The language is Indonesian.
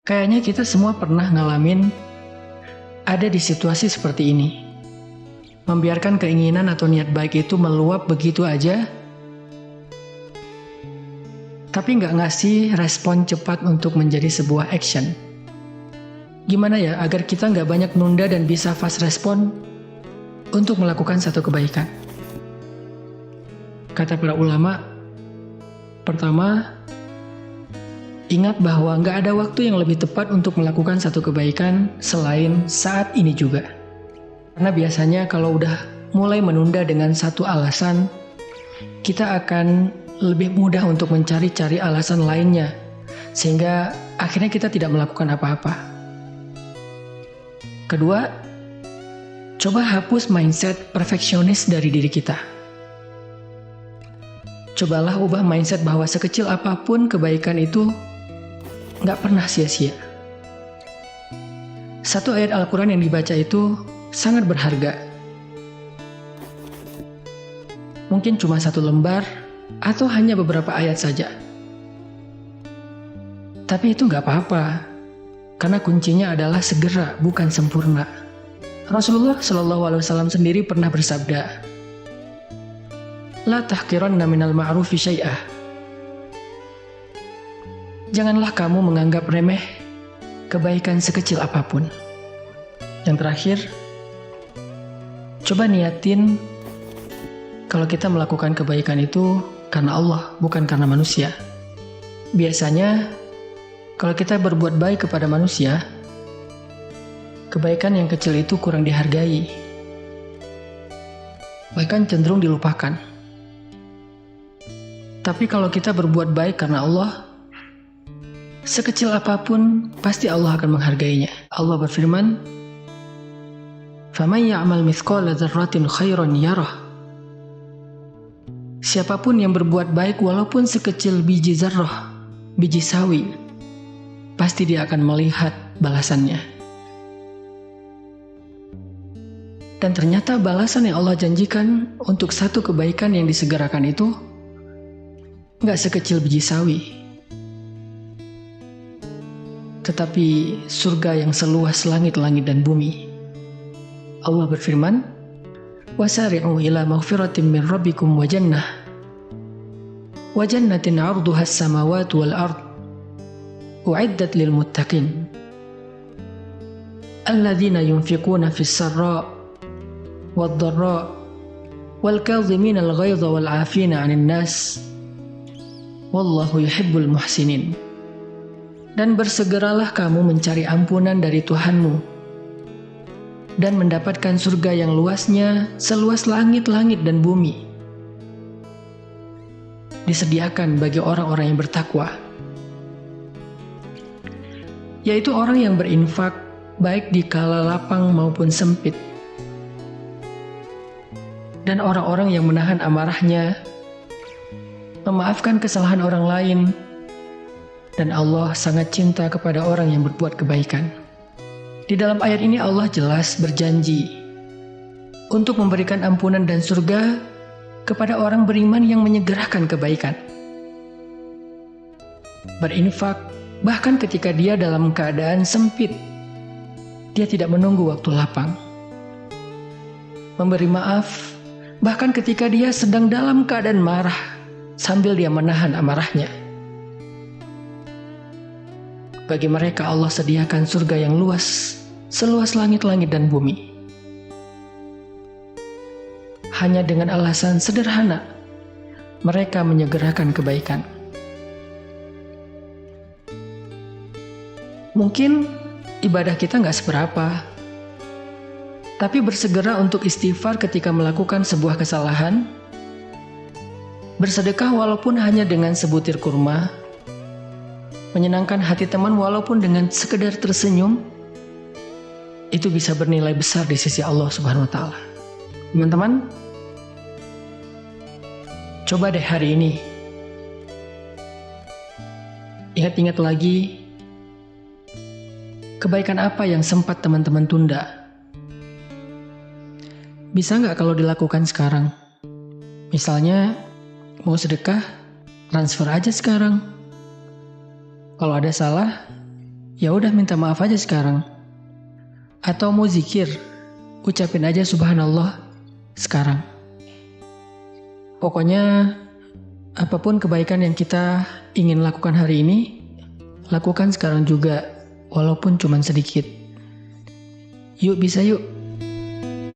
Kayaknya kita semua pernah ngalamin ada di situasi seperti ini. Membiarkan keinginan atau niat baik itu meluap begitu aja, tapi nggak ngasih respon cepat untuk menjadi sebuah action. Gimana ya agar kita nggak banyak nunda dan bisa fast respon untuk melakukan satu kebaikan? Kata para ulama, pertama, ingat bahwa nggak ada waktu yang lebih tepat untuk melakukan satu kebaikan selain saat ini juga. Karena biasanya kalau udah mulai menunda dengan satu alasan, kita akan lebih mudah untuk mencari-cari alasan lainnya, sehingga akhirnya kita tidak melakukan apa-apa. Kedua, coba hapus mindset perfeksionis dari diri kita. Cobalah ubah mindset bahwa sekecil apapun kebaikan itu nggak pernah sia-sia. Satu ayat Al-Quran yang dibaca itu sangat berharga. Mungkin cuma satu lembar atau hanya beberapa ayat saja. Tapi itu nggak apa-apa, karena kuncinya adalah segera, bukan sempurna. Rasulullah SAW sendiri pernah bersabda, "La tahqiranna minal ma'rufi syai'ah." Janganlah kamu menganggap remeh kebaikan sekecil apapun. Yang terakhir, coba niatin kalau kita melakukan kebaikan itu karena Allah, bukan karena manusia. Biasanya, kalau kita berbuat baik kepada manusia, kebaikan yang kecil itu kurang dihargai, bahkan cenderung dilupakan. Tapi kalau kita berbuat baik karena Allah, sekecil apapun, pasti Allah akan menghargainya. Allah berfirman, "Faman ya'mal mithqala dzarratin khairan yarah." Siapapun yang berbuat baik walaupun sekecil biji zarrah, biji sawi, pasti dia akan melihat balasannya. Dan ternyata balasan yang Allah janjikan untuk satu kebaikan yang disegerakan itu nggak sekecil biji sawi, tetapi surga yang seluas langit-langit dan bumi. Allah berfirman, "Wasari'u ila maghfiratin min rabbikum wa jannatin 'arduha as-samawati wal ard u'iddat lil muttaqin alladzina yunfiquna fis sarra' wad dharra' wal kadhimina al ghaidha wal 'afina 'anil nas wallahu yuhibbul muhsinin." Dan bersegeralah kamu mencari ampunan dari Tuhanmu dan mendapatkan surga yang luasnya seluas langit-langit dan bumi, disediakan bagi orang-orang yang bertakwa, yaitu orang yang berinfak baik di kala lapang maupun sempit, dan orang-orang yang menahan amarahnya, memaafkan kesalahan orang lain, dan Allah sangat cinta kepada orang yang berbuat kebaikan. Di dalam ayat ini Allah jelas berjanji untuk memberikan ampunan dan surga kepada orang beriman yang menyegerakan kebaikan, berinfak bahkan ketika dia dalam keadaan sempit. Dia tidak menunggu waktu lapang, memberi maaf bahkan ketika dia sedang dalam keadaan marah sambil dia menahan amarahnya. Bagi mereka Allah sediakan surga yang luas, seluas langit-langit dan bumi. Hanya dengan alasan sederhana, mereka menyegerakan kebaikan. Mungkin ibadah kita nggak seberapa, tapi bersegera untuk istighfar ketika melakukan sebuah kesalahan, bersedekah walaupun hanya dengan sebutir kurma, menyenangkan hati teman walaupun dengan sekedar tersenyum, itu bisa bernilai besar di sisi Allah Subhanahu wa Ta'ala. Teman-teman, coba deh hari ini ingat-ingat lagi kebaikan apa yang sempat teman-teman tunda. Bisa nggak kalau dilakukan sekarang? Misalnya mau sedekah, transfer aja sekarang. Kalau ada salah, Ya udah minta maaf aja sekarang. Atau mau zikir, ucapin aja subhanallah sekarang. Pokoknya apapun kebaikan yang kita ingin lakukan hari ini, lakukan sekarang juga, walaupun cuma sedikit. Yuk bisa yuk.